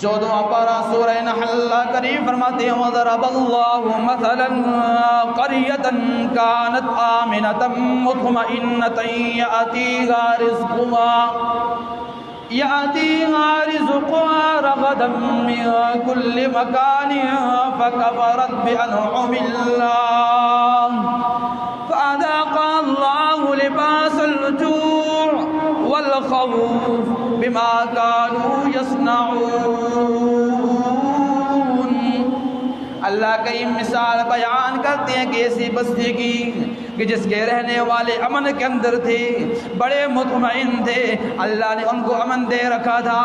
14واں پارہ سورہ نحل اللہ کریم فرماتے ہیں وَضَرَبَ اللَّهُ مَثَلًا قَرْيَةً كَانَتْ آمِنَةً مُطْمَئِنَّةً يَأْتِيهَا رِزْقُهَا رَغَدًا مِّن كُلِّ مَكَانٍ فَكَفَرَتْ بِأَنْعُمِ اللَّهِ فَأَذَاقَهَا اللَّهُ لِبَاسَ الْجُوعِ وَالْخَوْفِ بِمَا كَانُوا يَصْنَعُونَ۔ اللہ کریم مثال بیان کرتے ہیں کہ ایسی بستی کی کہ جس کے رہنے والے امن کے اندر تھے، بڑے مطمئن تھے، اللہ نے ان کو امن دے رکھا تھا،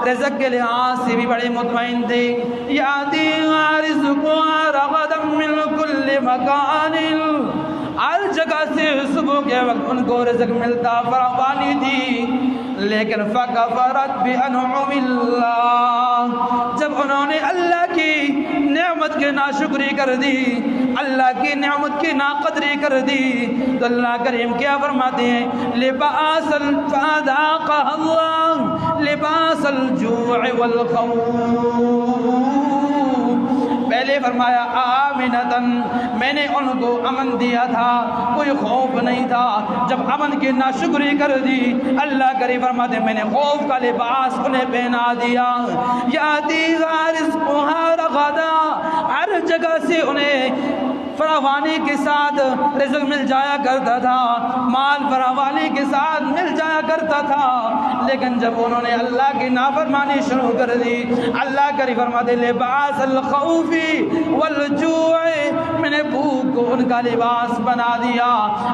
رزق کے لحاظ سے بھی بڑے مطمئن تھے۔ یَأْتِیہَا رِزْقُهَا رَغَدًا مِّن كُلِّ مَکَانٍ، ہر جگہ سے صبح کے وقت ان کو رزق ملتا، فراوانی تھی، لیکن فَكَفَرَتْ بِأَنْعُمِ اللَّهِ، جب انہوں نے اللہ کی نعمت کی ناشکری کر دی، اللہ کی نعمت کی ناقدری کر دی، تو اللہ کریم کیا فرماتے ہیں فَأَذَاقَهَا اللَّهُ لِبَاسَ الْجُوعِ وَالْخَوْفِ، پہلے فرمایا آمنتن، میں نے ان کو امن دیا تھا، کوئی خوف نہیں تھا، جب امن کی ناشکری کر دی اللہ کریم فرماتے ہیں میں نے خوف کا لباس انہیں پہنا دیا۔ یاتیہا رزقها رغدا، ہر جگہ سے انہیں فراوانی کے ساتھ رزق مل جایا کرتا تھا، مال فراوانی کے ساتھ مل جایا کرتا تھا، لیکن جب انہوں نے اللہ کی نافرمانی شروع کر دی اللہ کریم فرماتے لباس الخوف والجوع، میں نے بھوک کو ان کا لباس بنا دیا۔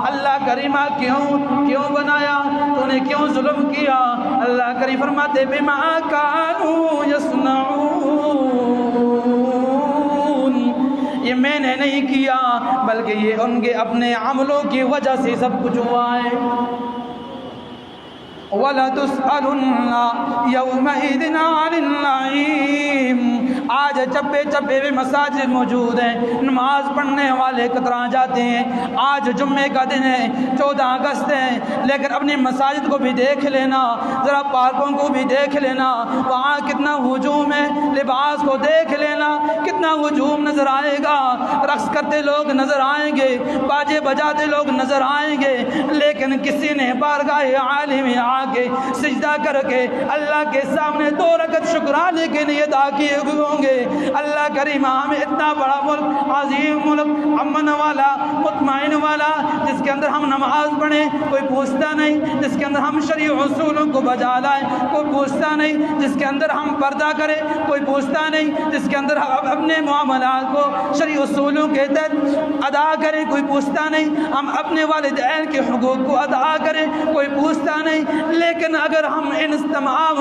اللہ کریمہ کیوں بنایا؟ تو نے کیوں ظلم کیا؟ اللہ کریم فرماتے بما کانوا یصنعون، یہ میں نے نہیں کیا بلکہ یہ ان کے اپنے عملوں کی وجہ سے سب کچھ ہوا ہے۔ وَلَتُسْأَلُنَّ يَوْمَئِذٍ عَنِ النَّعِيمِ، آج چپے چپے میں مساجد موجود ہیں، نماز پڑھنے والے کترا جاتے ہیں، آج جمعے کا دن ہے، 14 اگست ہے، لیکن اپنی مساجد کو بھی دیکھ لینا، ذرا پارکوں کو بھی دیکھ لینا، وہاں کتنا ہجوم ہے، لباس کو دیکھ لینا کتنا ہجوم نظر آئے گا، رقص کرتے لوگ نظر آئیں گے، باجے بجاتے لوگ نظر آئیں گے، لیکن کسی نے بارگاہ عالم میں آ کے سجدہ کر کے اللہ کے سامنے 2 رکعت شکرانے کے لیے ادا کیے ہوں گے۔ اللہ کریم ہمیں اتنا بڑا ملک، عظیم ملک، امن والا، مطمئن والا، جس کے اندر ہم نماز پڑھیں کوئی پوچھتا نہیں، جس کے اندر ہم شرعی اصولوں کو بجا لائیں کوئی پوچھتا نہیں، جس کے اندر ہم پردہ کریں کوئی پوچھتا نہیں، جس کے اندر ہم اپنے معاملات کو شرعی اصولوں کے تحت ادا کریں کوئی پوچھتا نہیں، ہم اپنے والدین کے حقوق کو ادا کریں کوئی پوچھتا نہیں، لیکن اگر ہم ان تمام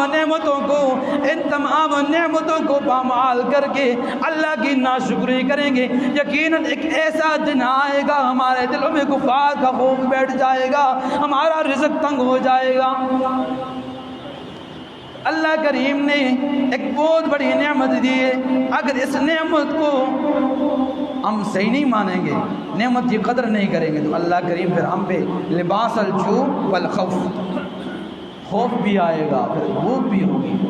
نعمتوں کو پامال کر کے اللہ کی ناشکری کریں گے، یقیناً ایک ایسا دن آئے گا ہمارے دلوں میں کفار کا خوف بیٹھ جائے گا، ہمارا رزق تنگ ہو جائے گا۔ اللہ کریم نے ایک بہت بڑی نعمت دی ہے، اگر اس نعمت کو ہم صحیح نہیں مانیں گے، نعمت کی قدر نہیں کریں گے، تو اللہ کریم پھر ہم پہ لباس الجوع والخوف، خوف بھی آئے گا، پھر بھوک بھی ہوگی۔